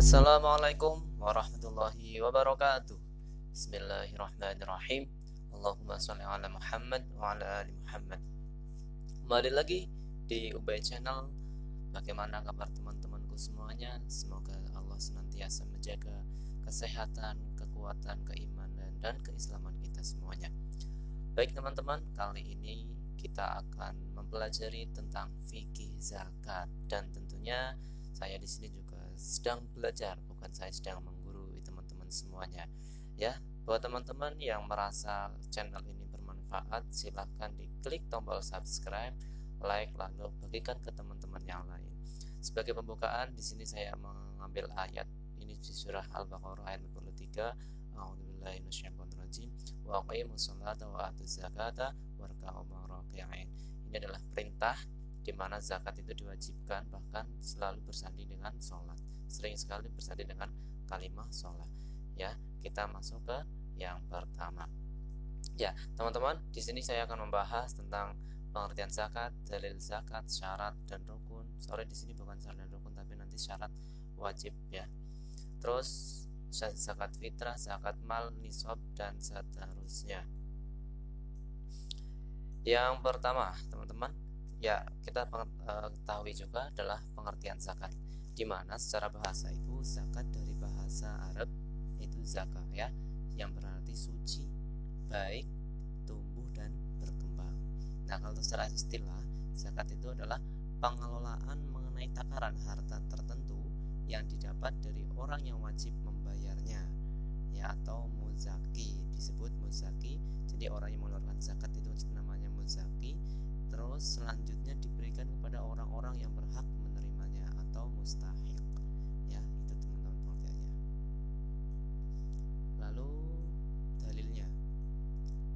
Assalamualaikum warahmatullahi wabarakatuh. Bismillahirrahmanirrahim. Allahumma sholli ala Muhammad wa ala ali Muhammad. Kembali lagi di Ubay Channel. Bagaimana kabar teman-temanku semuanya? Semoga Allah senantiasa menjaga kesehatan, kekuatan, keimanan, dan keislaman kita semuanya. Baik teman-teman, kali ini kita akan mempelajari tentang fikih zakat, dan tentunya saya di sini juga sedang belajar, bukan saya sedang menggurui teman-teman semuanya. Ya, buat teman-teman yang merasa channel ini bermanfaat, silahkan diklik tombol subscribe, like, lalu bagikan ke teman-teman yang lain. Sebagai pembukaan, di sini saya mengambil ayat ini di surah Al-Baqarah ayat 43. A'udzubillahi minasyaitonirrajim. Wa aqimus sholata wa atuz zakata warka'u ma'araki'in. Ini adalah perintah di mana zakat itu diwajibkan, bahkan selalu bersanding dengan sholat. Sering sekali bersanding dengan kalimah sholat. Ya, kita masuk ke yang pertama. Ya, teman-teman, di sini saya akan membahas tentang pengertian zakat, dalil zakat, syarat dan rukun. Sorry, di sini bukan syarat dan rukun, tapi nanti syarat wajib ya. Terus zakat fitrah, zakat mal, nisab dan seterusnya. Yang pertama, teman-teman, ya kita ketahui juga adalah pengertian zakat, di mana secara bahasa itu zakat dari bahasa Arab itu zakah ya, yang berarti suci, baik, tumbuh dan berkembang. Nah, kalau secara istilah, zakat itu adalah pengelolaan mengenai takaran harta tertentu yang didapat dari orang yang wajib membayarnya ya, atau muzaki, disebut muzaki. Jadi orang yang mengeluarkan zakat itu namanya muzaki. Terus selanjutnya diberikan kepada orang-orang yang berhak menerimanya atau mustahik ya, itu teman-teman pengertiannya. Lalu dalilnya,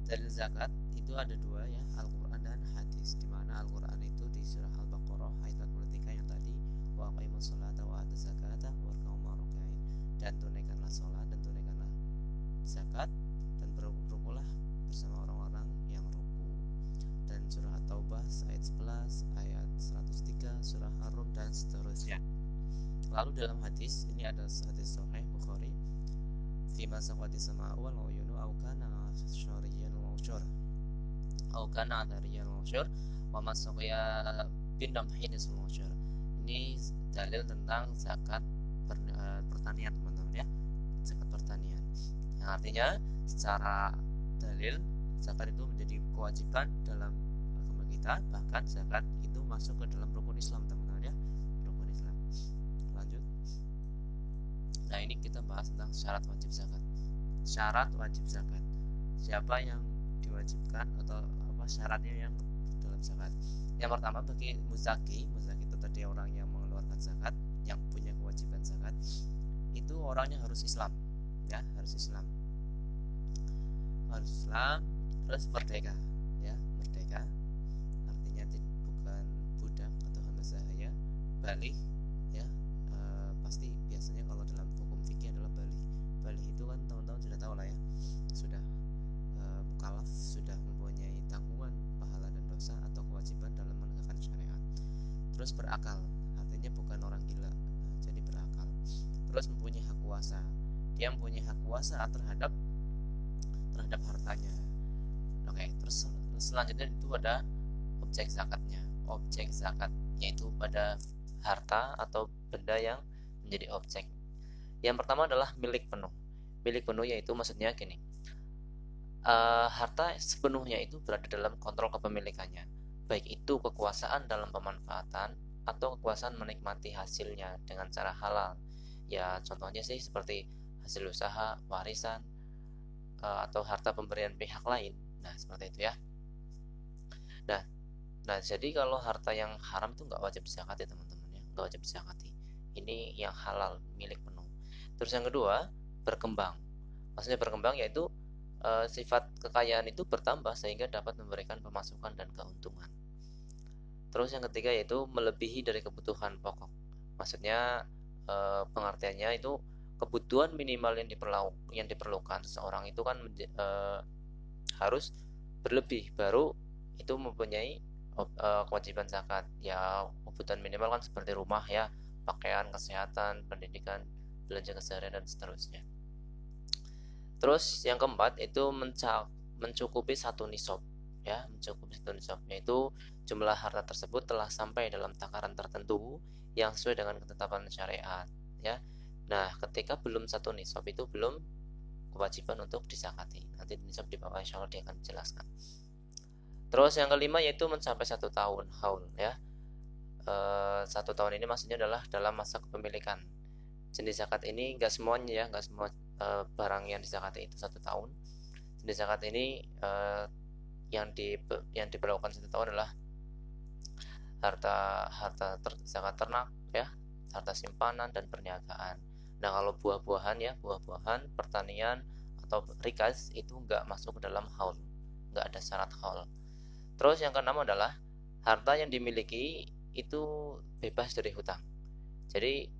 dalil zakat itu ada dua ya, Al-Quran dan hadis, di mana Al-Quran itu di surah Al-Baqarah ayat 43 yang tadi, wa aqimus sholata wa atuz zakata warka'u ma'araki'in, dan tunaikanlah sholat dan tunaikanlah zakat dan berukulah bersama orang-orang yang ruku. Dan surah At-Taubah ayat 11, ayat 103, surah Ar-Rum dan seterusnya. Lalu dalam hadis, ini ada hadis sahih Bukhari, fima saqati sama'u wal uyunu au kana syariyan mawsyur au kana adariyan mawsyur wa masaqiya bin damhinis mawsyur. Ini dalil tentang zakat pertanian teman-teman ya, zakat pertanian, yang artinya secara dalil zakat itu menjadi kewajiban dalam agama kita, bahkan zakat itu masuk ke dalam rukun Islam teman-teman ya, rukun Islam. Lanjut. Nah, ini kita bahas tentang syarat wajib zakat. Syarat wajib zakat, siapa yang diwajibkan atau apa syaratnya yang dalam zakat. Yang pertama, bagi muzaki itu tadi orang yang mengeluarkan zakat, yang punya kewajiban zakat, itu orangnya harus Islam ya, harus Islam, terus merdeka ya, merdeka artinya bukan budak atau hamba sahaya, baligh ya, pasti biasanya kalau dalam hukum fikih adalah baligh itu kan teman-teman sudah tahu lah ya, sudah mukallaf, sudah mempunyai tanggungan pahala dan dosa atau kewajiban dalam menegakkan syariat. Terus berakal, artinya bukan orang gila, jadi berakal. Terus mempunyai hak kuasa, dia mempunyai hak kuasa terhadap hartanya. Oke, terus selanjutnya itu ada objek zakatnya. Objek zakat yaitu pada harta atau benda yang menjadi objek. Yang pertama adalah milik penuh. Milik penuh yaitu maksudnya gini, harta sepenuhnya itu berada dalam kontrol kepemilikannya, baik itu kekuasaan dalam pemanfaatan atau kekuasaan menikmati hasilnya dengan cara halal. Ya, contohnya sih seperti hasil usaha, warisan, atau harta pemberian pihak lain. Nah, seperti itu ya. Nah, jadi kalau harta yang haram itu nggak wajib dizakati teman-teman ya, nggak wajib dizakati. Ini yang halal, milik penuh. Terus yang kedua, berkembang. Maksudnya berkembang yaitu sifat kekayaan itu bertambah sehingga dapat memberikan pemasukan dan keuntungan. Terus yang ketiga yaitu melebihi dari kebutuhan pokok. Maksudnya pengertiannya itu kebutuhan minimal yang diperlukan seseorang itu kan harus berlebih, baru itu mempunyai kewajiban zakat. Ya, kebutuhan minimal kan seperti rumah ya, pakaian, kesehatan, pendidikan, belanja keseharian dan seterusnya. Terus yang keempat itu mencukupi satu nisab, ya, mencukupi satu nisab, yaitu jumlah harta tersebut telah sampai dalam takaran tertentu yang sesuai dengan ketetapan syariat, ya. Nah, ketika belum satu nisab itu belum kewajiban untuk disakati. Nanti nisab di bawah insyaallah dia akan jelaskan. Terus yang kelima yaitu mencapai 1 tahun haul, ya. 1 tahun ini maksudnya adalah dalam masa kepemilikan. Jenis zakat ini enggak semuanya, ya, enggak semua barang yang disakati itu 1 tahun. Jenis zakat ini yang diberlakukan 1 tahun adalah zakat ternak, ya, harta simpanan dan perniagaan. Nah, kalau buah-buahan, ya, buah-buahan, pertanian atau rikas itu enggak masuk ke dalam haul, enggak ada syarat haul. Terus yang keenam adalah harta yang dimiliki itu bebas dari hutang. Jadi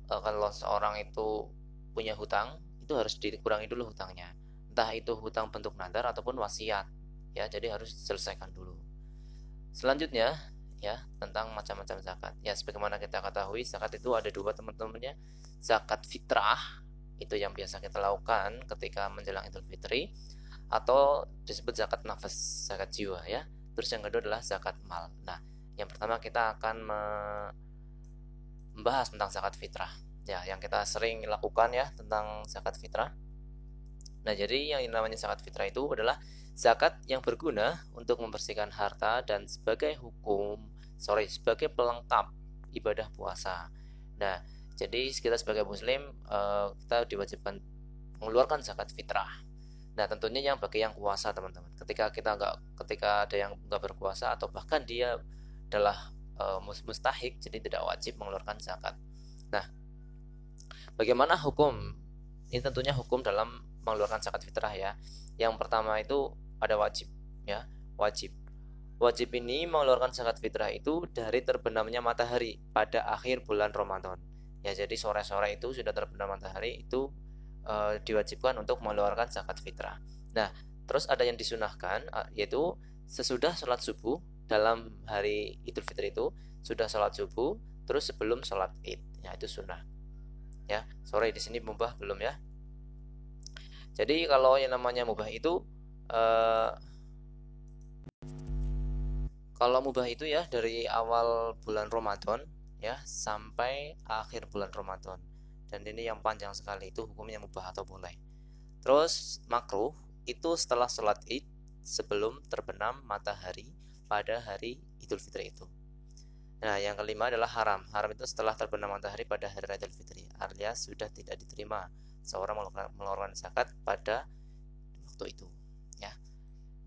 kalau seorang itu punya hutang, itu harus dikurangi dulu hutangnya. Entah itu hutang bentuk nadar ataupun wasiat, ya, jadi harus diselesaikan dulu. Selanjutnya, ya, tentang macam-macam zakat. Ya, sebagaimana kita ketahui, zakat itu ada dua, teman-temannya. Zakat fitrah itu yang biasa kita lakukan ketika menjelang Idul Fitri, atau disebut zakat nafas, zakat jiwa, ya. Terus yang kedua adalah zakat mal. Nah, yang pertama kita akan membahas tentang zakat fitrah, ya, yang kita sering lakukan, ya, tentang zakat fitrah. Nah, jadi yang namanya zakat fitrah itu adalah zakat yang berguna untuk membersihkan harta dan sebagai pelengkap ibadah puasa. Nah, jadi kita sebagai muslim kita diwajibkan mengeluarkan zakat fitrah. Nah, tentunya bagi yang puasa, teman-teman. Ketika ada yang nggak berpuasa atau bahkan dia adalah mustahik, jadi tidak wajib mengeluarkan zakat. Nah, bagaimana hukum? Ini tentunya hukum dalam mengeluarkan zakat fitrah, ya. Yang pertama itu ada wajib, ya, wajib. Wajib ini mengeluarkan zakat fitrah itu dari terbenamnya matahari pada akhir bulan Ramadan. Ya, jadi sore-sore itu sudah terbenam matahari itu diwajibkan untuk mengeluarkan zakat fitrah. Nah, terus ada yang disunahkan, yaitu sesudah sholat subuh dalam hari Idul Fitri itu, sudah sholat subuh terus sebelum sholat Id, ya, itu sunnah, ya. Sore di sini mubah belum, ya. Jadi kalau yang namanya mubah itu kalau mubah itu, ya, dari awal bulan Ramadan, ya, sampai akhir bulan Ramadan. Dan ini yang panjang sekali, itu hukumnya mubah atau boleh. Terus makruh itu setelah sholat Id sebelum terbenam matahari pada hari Idul Fitri itu. Nah, yang kelima adalah haram. Haram itu setelah terbenam matahari pada hari Idul Fitri, alias sudah tidak diterima seorang mengeluarkan zakat pada waktu itu, ya.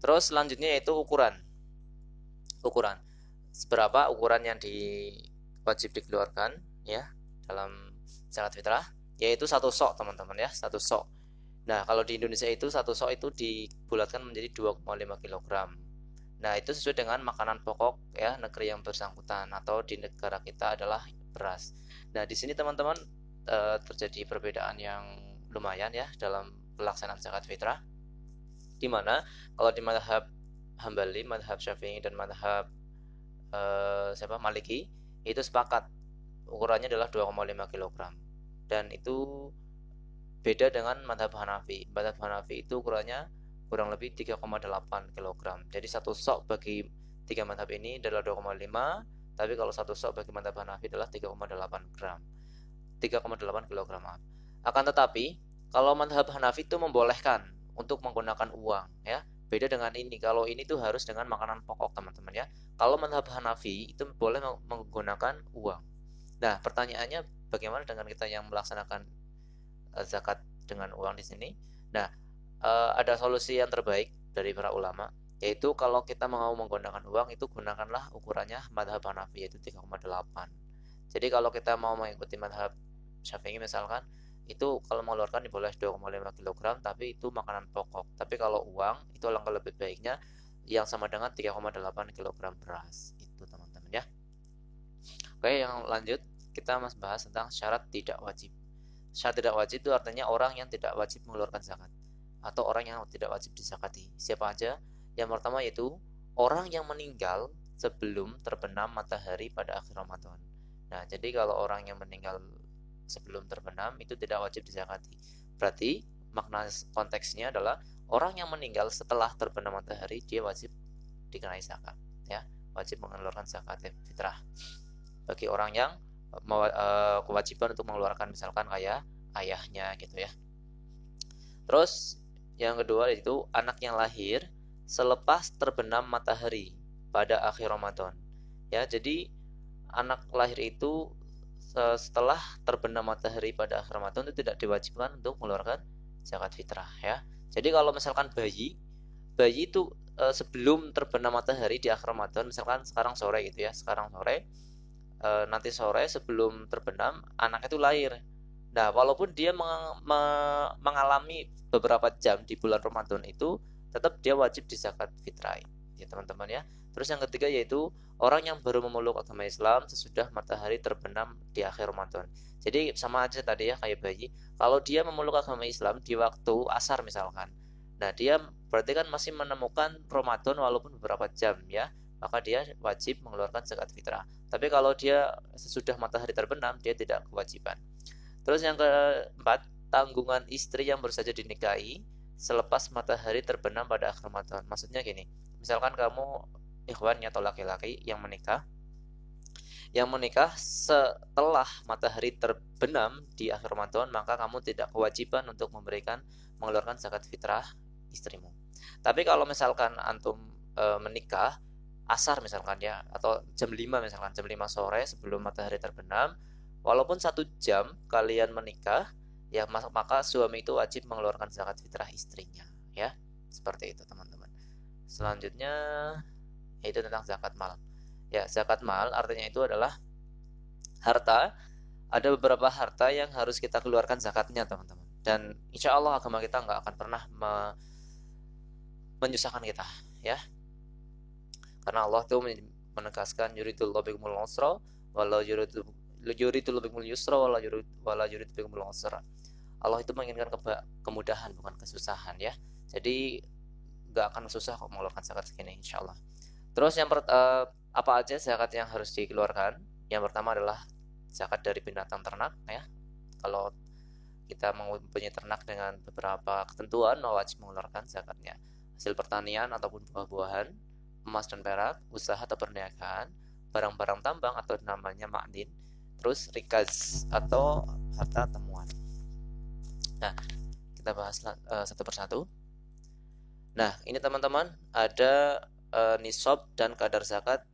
Terus selanjutnya yaitu ukuran. Seberapa ukuran yang wajib dikeluarkan, ya, dalam zakat fitrah, yaitu 1 sok, teman-teman, ya, 1 sok. Nah, kalau di Indonesia itu 1 sok itu dibulatkan menjadi 2,5 kg. Nah, itu sesuai dengan makanan pokok, ya, negeri yang bersangkutan, atau di negara kita adalah beras. Nah, di sini teman-teman terjadi perbedaan yang lumayan, ya, dalam pelaksanaan zakat fitrah, di mana kalau di mazhab Hambali, mazhab Syafi'i dan mazhab Maliki itu sepakat ukurannya adalah 2,5 kg. Dan itu beda dengan mazhab Hanafi. Mazhab Hanafi itu ukurannya kurang lebih 3,8 kg. Jadi 1 sok bagi 3 mazhab ini adalah 2,5, tapi kalau 1 sok bagi mazhab Hanafi adalah 3,8 kg. Akan tetapi kalau mazhab Hanafi itu membolehkan untuk menggunakan uang, ya. Beda dengan ini. Kalau ini tuh harus dengan makanan pokok, teman-teman, ya. Kalau mazhab Hanafi itu boleh menggunakan uang. Nah, pertanyaannya bagaimana dengan kita yang melaksanakan zakat dengan uang di sini? Nah, ada solusi yang terbaik dari para ulama, yaitu kalau kita mau menggunakan uang itu gunakanlah ukurannya mazhab Hanafi, yaitu 3,8. Jadi kalau kita mau mengikuti mazhab Syafi'i misalkan, itu kalau mengeluarkan boleh 2,5 kg, tapi itu makanan pokok. Tapi kalau uang itu alangkah lebih baiknya yang sama dengan 3,8 kg beras. Itu, teman-teman, ya. Oke, yang lanjut kita mas bahas tentang syarat tidak wajib. Syarat tidak wajib itu artinya orang yang tidak wajib mengeluarkan zakat, atau orang yang tidak wajib dizakati. Siapa aja? Yang pertama yaitu orang yang meninggal sebelum terbenam matahari pada akhir Ramadan. Nah, jadi kalau orang yang meninggal sebelum terbenam itu tidak wajib dizakati. Berarti makna konteksnya adalah orang yang meninggal setelah terbenam matahari dia wajib dikenai zakat, ya, wajib mengeluarkan zakat fitrah. Bagi orang yang kewajiban untuk mengeluarkan misalkan kayak ayahnya gitu ya. Terus yang kedua itu anak yang lahir selepas terbenam matahari pada akhir Ramadan. Ya, jadi anak lahir itu setelah terbenam matahari pada akhir Ramadan itu tidak diwajibkan untuk mengeluarkan zakat fitrah ya. Jadi kalau misalkan bayi itu sebelum terbenam matahari di akhir Ramadan, misalkan sekarang sore gitu ya, sekarang sore, nanti sore sebelum terbenam anak itu lahir. Nah, walaupun dia mengalami beberapa jam di bulan Ramadan itu, tetap dia wajib dizakat fitrah ya teman-teman ya. Terus yang ketiga yaitu orang yang baru memeluk agama Islam sesudah matahari terbenam di akhir Ramadan. Jadi sama aja tadi ya kayak bayi. Kalau dia memeluk agama Islam di waktu asar misalkan, nah dia berarti kan masih menemukan Ramadan walaupun beberapa jam ya, maka dia wajib mengeluarkan zakat fitrah. Tapi kalau dia sesudah matahari terbenam, dia tidak kewajiban. Terus yang keempat, tanggungan istri yang baru saja dinikahi selepas matahari terbenam pada akhir Ramadan. Maksudnya gini, misalkan kamu ikhwannya atau laki-laki yang menikah setelah matahari terbenam di akhir Ramadan, maka kamu tidak kewajiban untuk mengeluarkan zakat fitrah istrimu. Tapi kalau misalkan antum menikah asar misalkan ya, atau jam 5 misalkan, jam 5 sore sebelum matahari terbenam, walaupun 1 jam kalian menikah, ya maka suami itu wajib mengeluarkan zakat fitrah istrinya, ya. Seperti itu teman-teman. Selanjutnya yaitu tentang zakat mal. Ya, zakat mal artinya itu adalah harta. Ada beberapa harta yang harus kita keluarkan zakatnya teman-teman. Dan insya Allah agama kita nggak akan pernah menyusahkan kita, ya. Karena Allah itu menegaskan yuridullahu bikumul usra wala yuridul bikumul yusra wala yurid bikumul usra. Allah itu menginginkan kemudahan bukan kesusahan ya. Jadi nggak akan susah kok mengeluarkan zakat segini insyaallah. Terus yang apa aja zakat yang harus dikeluarkan? Yang pertama adalah zakat dari binatang ternak ya. Kalau kita mempunyai ternak dengan beberapa ketentuan wajib mengeluarkan zakatnya. Hasil pertanian ataupun buah-buahan, emas dan perak, usaha atau perniagaan, barang-barang tambang atau namanya ma'din, terus rikaz atau harta temuan. Nah, kita bahas satu persatu. Nah, ini teman-teman ada nisab dan kadar zakat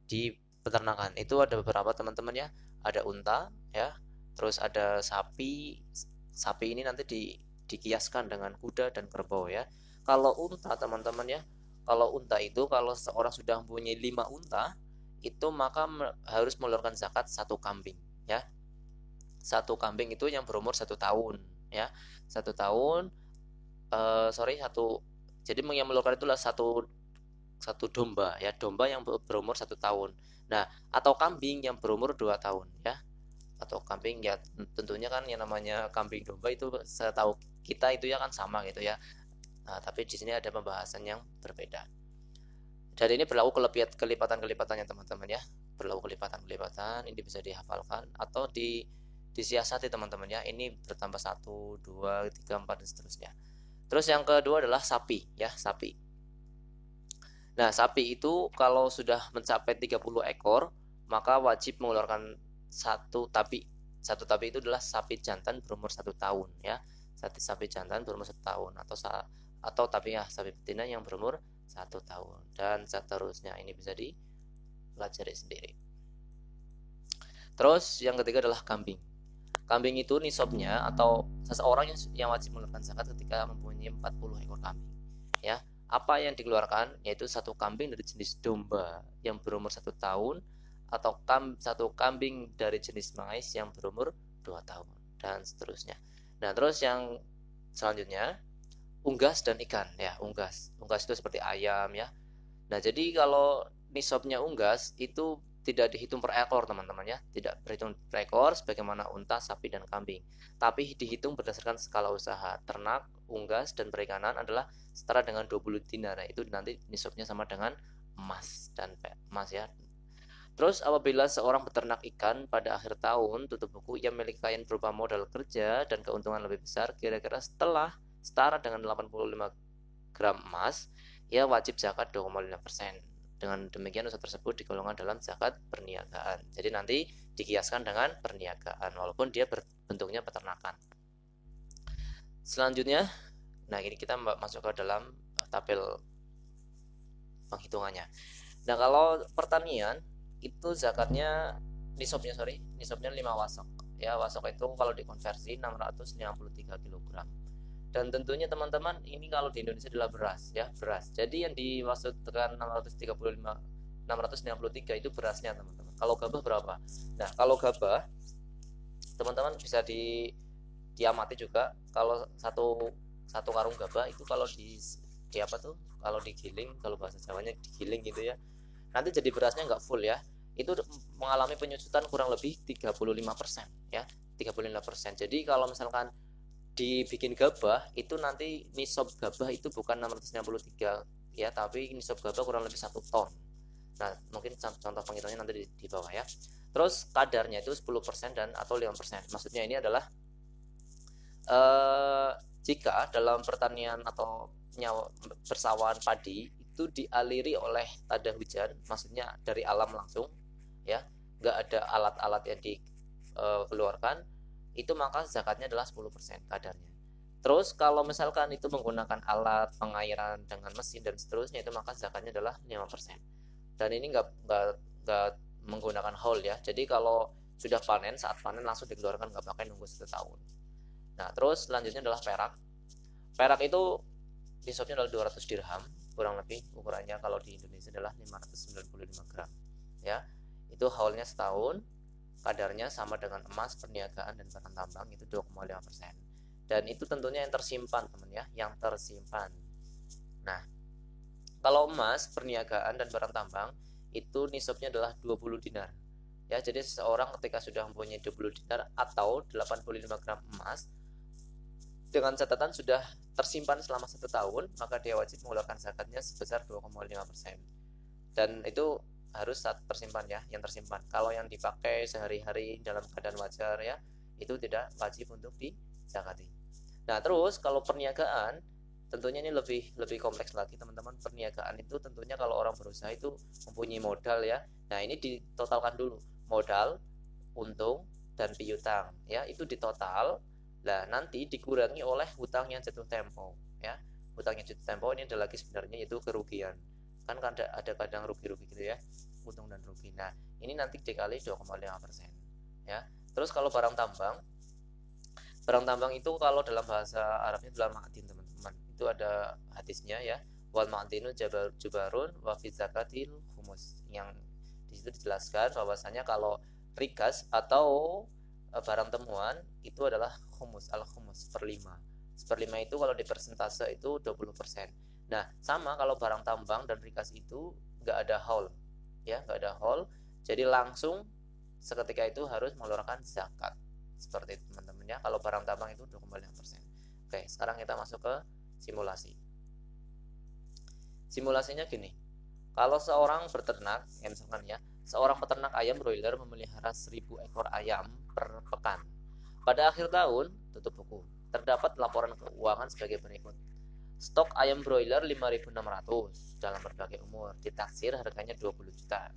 di peternakan. Itu ada beberapa teman-teman ya. Ada unta ya, terus ada sapi. Sapi ini nanti dikiaskan dengan kuda dan kerbau ya. Kalau unta teman-teman ya, kalau unta itu kalau seorang sudah mempunyai 5 unta, itu maka harus mengeluarkan zakat 1 kambing ya. 1 kambing itu yang berumur 1 tahun ya. 1 tahun jadi yang mengeluarkan itulah satu domba ya, domba yang berumur 1 tahun. Nah, atau kambing yang berumur 2 tahun ya. Atau kambing ya tentunya kan yang namanya kambing domba itu setahu kita itu ya kan sama gitu ya. Nah, tapi di sini ada pembahasan yang berbeda. Dan ini berlaku kelipatan-kelipatannya teman-teman ya. Berlaku kelipatan-kelipatan, ini bisa dihafalkan atau disiasati teman-teman ya. Ini bertambah 1, 2, 3, 4 dan seterusnya. Terus yang kedua adalah sapi ya, sapi. Nah, sapi itu kalau sudah mencapai 30 ekor, maka wajib mengeluarkan satu tabi itu adalah sapi jantan berumur 1 tahun ya. Sapi jantan berumur 1 tahun atau tabiah sapi betina yang berumur 1 tahun dan seterusnya. Ini bisa dipelajari sendiri. Terus yang ketiga adalah kambing. Kambing itu nisabnya atau seseorang yang wajib mengeluarkan zakat ketika mempunyai 40 ekor kambing ya. Apa yang dikeluarkan yaitu 1 kambing dari jenis domba yang berumur 1 tahun atau 1 kambing dari jenis mais yang berumur 2 tahun dan seterusnya. Nah, terus yang selanjutnya unggas dan ikan ya. Unggas itu seperti ayam ya. Nah, jadi kalau nisabnya unggas itu tidak dihitung per ekor teman-teman ya, tidak berhitung per ekor sebagaimana unta, sapi dan kambing, tapi dihitung berdasarkan skala usaha. Ternak, unggas dan perikanan adalah setara dengan 20 dinar. Nah, itu nanti nisabnya sama dengan emas ya. Terus apabila seorang peternak ikan pada akhir tahun tutup buku ia memiliki kekayaan berupa modal kerja dan keuntungan lebih besar kira-kira setelah setara dengan 85 gram emas, ia wajib zakat 2,5%. Dengan demikian usaha tersebut digolongkan dalam zakat perniagaan. Jadi nanti dikiaskan dengan perniagaan walaupun dia bentuknya peternakan. Selanjutnya, nah ini kita masuk ke dalam tabel penghitungannya. Nah, kalau pertanian itu zakatnya nisabnya 5 wasok. Ya, wasok itu kalau dikonversi 653 kg. Dan tentunya teman-teman ini kalau di Indonesia adalah beras ya, beras. Jadi yang dimaksudkan 653 itu berasnya teman-teman. Kalau gabah berapa? Nah, kalau gabah teman-teman bisa diamati juga kalau satu karung gabah itu kalau di apa tuh? Kalau digiling, kalau bahasa Jawanya digiling gitu ya. Nanti jadi berasnya nggak full ya. Itu mengalami penyusutan kurang lebih 35% ya, 35%. Jadi kalau misalkan dibikin gabah itu nanti nisab gabah itu bukan 653 ya, tapi nisab gabah kurang lebih 1 ton. Nah, mungkin contoh penghitungannya nanti di bawah ya. Terus kadarnya itu 10% dan atau 5%. Maksudnya ini adalah jika dalam pertanian atau persawahan padi itu dialiri oleh tada hujan, maksudnya dari alam langsung ya, nggak ada alat-alat yang dikeluarkan, itu maka zakatnya adalah 10% kadarnya. Terus kalau misalkan itu menggunakan alat pengairan dengan mesin dan seterusnya, itu maka zakatnya adalah 5%. Dan ini nggak menggunakan haul ya. Jadi kalau sudah panen, saat panen langsung dikeluarkan, nggak pakai nunggu 1 tahun. Nah, terus selanjutnya adalah perak. Perak itu nisabnya adalah 200 dirham, kurang lebih ukurannya kalau di Indonesia adalah 595 gram ya. Itu haulnya setahun, kadarnya sama dengan emas, perniagaan dan barang tambang itu 2,5%. Dan itu tentunya yang tersimpan teman ya, yang tersimpan. Nah, kalau emas, perniagaan dan barang tambang itu nisabnya adalah 20 dinar ya. Jadi seseorang ketika sudah mempunyai 20 dinar atau 85 gram emas dengan catatan sudah tersimpan selama 1 tahun, maka dia wajib mengeluarkan zakatnya sebesar 2,5%. Dan itu harus saat tersimpan ya, yang tersimpan. Kalau yang dipakai sehari-hari dalam keadaan wajar ya, itu tidak wajib untuk dizakati. Nah, terus kalau perniagaan, tentunya ini lebih kompleks lagi teman-teman. Perniagaan itu tentunya kalau orang berusaha itu mempunyai modal ya. Nah, ini ditotalkan dulu. Modal, untung, dan piutang ya, itu ditotal. Nah, nanti dikurangi oleh hutang yang jatuh tempo ya. Hutang yang jatuh tempo ini ada lagi sebenarnya, yaitu kerugian. Kan ada kadang rugi-rugi gitu ya, untung dan rugi. Nah, ini nanti dikali 2,5% ya. Terus kalau barang tambang itu kalau dalam bahasa Arabnya adalah ma'din teman-teman. Itu ada hadisnya ya. Wal ma'dinu jubarun wa fi zakatil humus. Yang di situ dijelaskan bahwasanya kalau rikas atau barang temuan itu adalah humus, al-humus, seperlima itu kalau di persentase itu 20%. Nah, sama kalau barang tambang dan rikas itu nggak ada haul ya, nggak ada haul, jadi langsung seketika itu harus mengeluarkan zakat seperti itu teman-teman ya. Kalau barang tambang itu 2,5%. Oke, sekarang kita masuk ke simulasinya gini. Kalau seorang berternak ya, misalkan ya, seorang peternak ayam broiler memelihara 1000 ekor ayam per pekan. Pada akhir tahun, tutup buku, terdapat laporan keuangan sebagai berikut. Stok ayam broiler 5.600 dalam berbagai umur, ditaksir harganya 20 juta.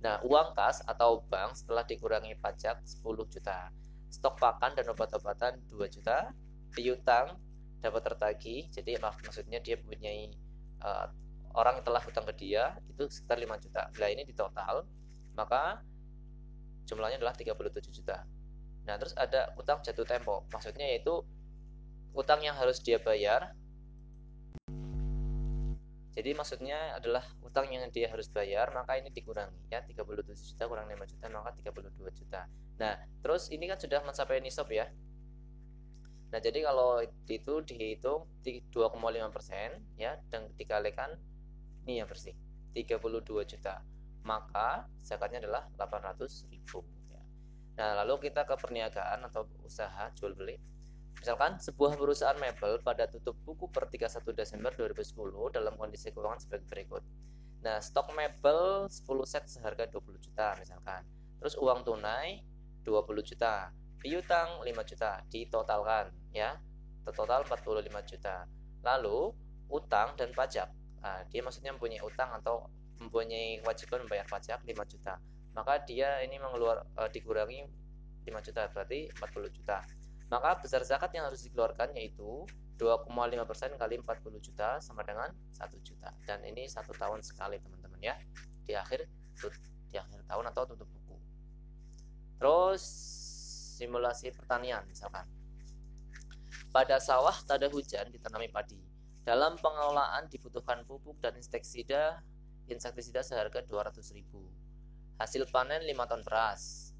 Nah, uang kas atau bank setelah dikurangi pajak 10 juta. Stok pakan dan obat-obatan 2 juta. Piutang dapat tertagih, jadi maksudnya dia punya orang yang telah hutang ke dia itu sekitar 5 juta. Nah, ini di total maka jumlahnya adalah 37 juta. Nah, terus ada utang jatuh tempo, maksudnya yaitu utang yang harus dia bayar. Jadi maksudnya adalah utang yang dia harus bayar, maka ini dikurangi ya, 37 juta kurang 5 juta maka 32 juta. Nah, terus ini kan sudah mencapai nisab ya. Nah, jadi kalau itu dihitung 2,5% ya, dan dikalikan ini yang bersih 32 juta, maka zakatnya adalah 800.000 ya. Nah, lalu kita ke perniagaan atau usaha jual beli. Misalkan sebuah perusahaan mebel pada tutup buku per 31 Desember 2010 dalam kondisi keuangan sebagai berikut. Nah, stok mebel 10 set seharga 20 juta misalkan. Terus uang tunai 20 juta, piutang 5 juta, ditotalkan ya. Total 45 juta. Lalu utang dan pajak. Nah, dia maksudnya mempunyai utang atau mempunyai kewajiban membayar pajak 5 juta. Maka dia ini dikurangi 5 juta, berarti 40 juta. Maka besar zakat yang harus dikeluarkan yaitu 2,5% kali 40 juta sama dengan 1 juta. Dan ini 1 tahun sekali teman-teman ya. Di akhir tahun atau tutup buku. Terus simulasi pertanian misalkan. Pada sawah tak ada hujan ditanami padi. Dalam pengelolaan dibutuhkan pupuk dan insektisida seharga 200.000. Hasil panen 5 ton beras.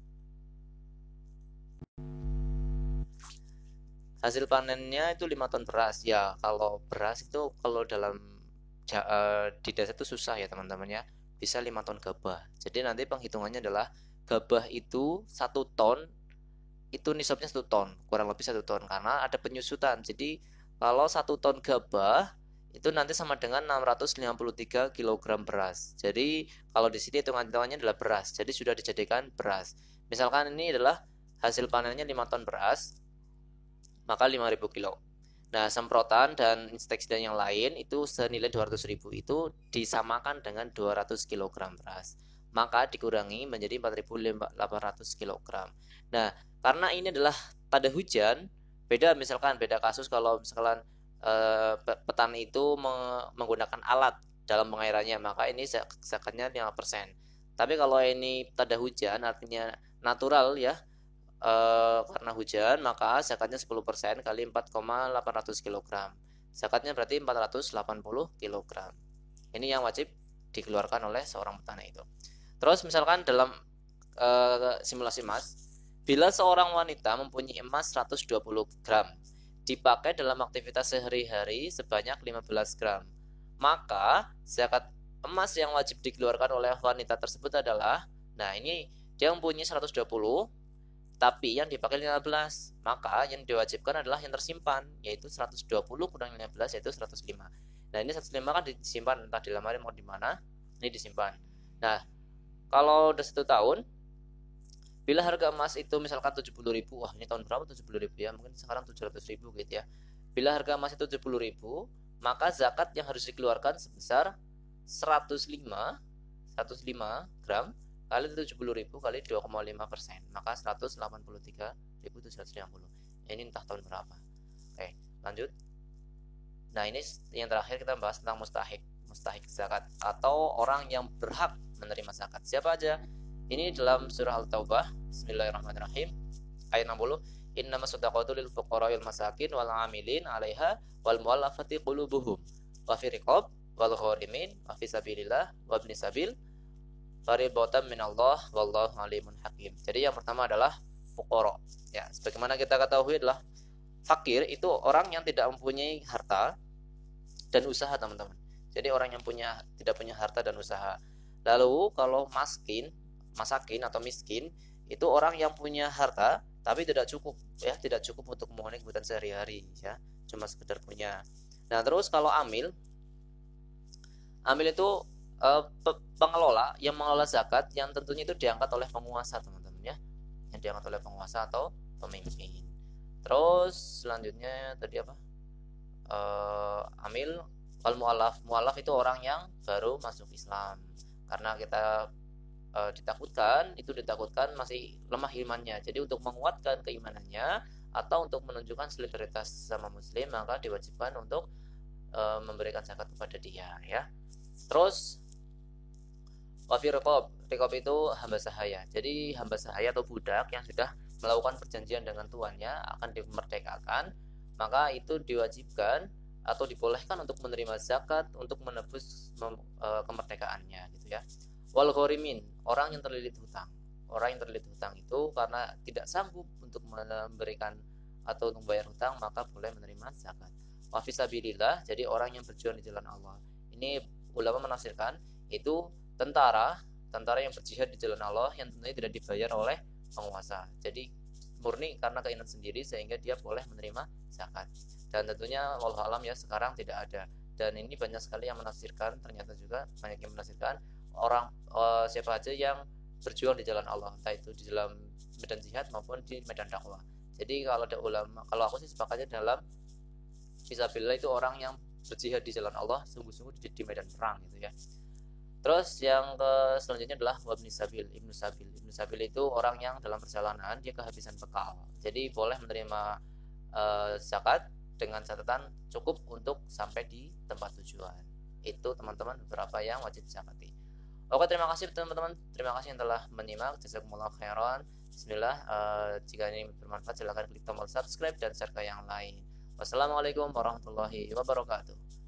Hasil panennya itu 5 ton beras. Ya, kalau beras itu kalau di desa itu susah ya teman-teman ya. Bisa 5 ton gabah. Jadi nanti penghitungannya adalah gabah itu 1 ton, itu nisabnya 1 ton, kurang lebih 1 ton karena ada penyusutan. Jadi kalau 1 ton gabah itu nanti sama dengan 653 kg beras. Jadi kalau di sini hitungannya adalah beras. Jadi sudah dijadikan beras. Misalkan ini adalah hasil panennya 5 ton beras, maka 5.000 kilo. Nah, semprotan dan insektisida yang lain itu senilai 200.000 itu disamakan dengan 200 kg beras. Maka dikurangi menjadi 4.800 kg. Nah, karena ini adalah pada hujan, beda kasus kalau misalkan petani itu menggunakan alat dalam pengairannya, maka ini zakatnya 5%. Tapi kalau ini tada hujan artinya natural ya, karena hujan maka zakatnya 10% kali 4,800 kg. Zakatnya berarti 480 kg. Ini yang wajib dikeluarkan oleh seorang petani itu. Terus misalkan dalam simulasi emas, bila seorang wanita mempunyai emas 120 gram dipakai dalam aktivitas sehari-hari sebanyak 15 gram, maka zakat emas yang wajib dikeluarkan oleh wanita tersebut adalah, nah ini dia mempunyai 120 tapi yang dipakai 15, maka yang diwajibkan adalah yang tersimpan, yaitu 120 kurang 15 yaitu 105. Nah ini 105 kan disimpan entah di lemari mau di mana, ini disimpan. Nah kalau udah 1 tahun, bila harga emas itu misalkan 70.000, wah ini tahun berapa 70.000 ya, mungkin sekarang 700.000 gitu ya. Bila harga emas itu 70.000, maka zakat yang harus dikeluarkan sebesar 105 gram kali 70.000 kali 2,5%, maka 183.750. Ini entah tahun berapa. Oke, lanjut. Nah ini yang terakhir kita bahas tentang mustahik zakat atau orang yang berhak menerima zakat. Siapa aja? Ini dalam surah Al-Taubah. Bismillahirrahmanirrahim. Ayat 60. Innamas shadaqatu lil fuqara'il masakin wal 'amilin 'alaiha wal mu'allafati qulubuhum wa fi riqab wal gharimin wa fi sabilillah wa ibni sabil fariidatan minallah wallahu alimun hakim. Jadi yang pertama adalah fuqara. Ya, sebagaimana kita ketahui adalah fakir itu orang yang tidak mempunyai harta dan usaha, teman-teman. Jadi orang yang tidak punya harta dan usaha. Lalu kalau masakin atau miskin itu orang yang punya harta tapi tidak cukup untuk memenuhi kebutuhan sehari-hari ya, cuma sekedar punya. Nah, terus kalau amil itu pengelola yang mengelola zakat yang tentunya itu diangkat oleh penguasa, teman-teman ya, yang diangkat oleh penguasa atau pemimpin. Terus selanjutnya tadi apa, amil wal mu'allaf itu orang yang baru masuk Islam, karena kita ditakutkan masih lemah imannya. Jadi untuk menguatkan keimanannya atau untuk menunjukkan solidaritas sama muslim, maka diwajibkan untuk memberikan zakat kepada dia ya. Terus wafi riqab itu hamba sahaya. Jadi hamba sahaya atau budak yang sudah melakukan perjanjian dengan tuannya akan dimerdekakan, maka itu diwajibkan atau dibolehkan untuk menerima zakat untuk menebus kemerdekaannya gitu ya. Wal gharimin, orang yang terlilit hutang. Orang yang terlilit hutang itu karena tidak sanggup untuk memberikan atau untuk membayar hutang, maka boleh menerima zakat. Wa fi sabilillah, jadi orang yang berjuang di jalan Allah. Ini ulama menafsirkan itu tentara yang berjihad di jalan Allah yang tentunya tidak dibayar oleh penguasa. Jadi murni karena keinginan sendiri sehingga dia boleh menerima zakat. Dan tentunya wallahu alam ya, sekarang tidak ada dan ini banyak sekali yang menafsirkan, ternyata juga banyak yang menafsirkan orang siapa aja yang berjuang di jalan Allah, entah itu di dalam medan jihad maupun di medan dakwah. Jadi kalau ada ulama, kalau aku sih sepakatnya dalam fisabilillah itu orang yang berjihad di jalan Allah sungguh-sungguh di medan perang gitu ya. Terus yang selanjutnya adalah wabni sabil, ibnu sabil. Ibnu sabil itu orang yang dalam perjalanan dia kehabisan bekal. Jadi boleh menerima zakat dengan catatan cukup untuk sampai di tempat tujuan. Itu teman-teman beberapa yang wajib dizakati. Oke, terima kasih teman-teman. Terima kasih yang telah menyimak. Jazakumullah khairan. Bismillah. Jika ini bermanfaat silahkan klik tombol subscribe dan share ke yang lain. Wassalamualaikum warahmatullahi wabarakatuh.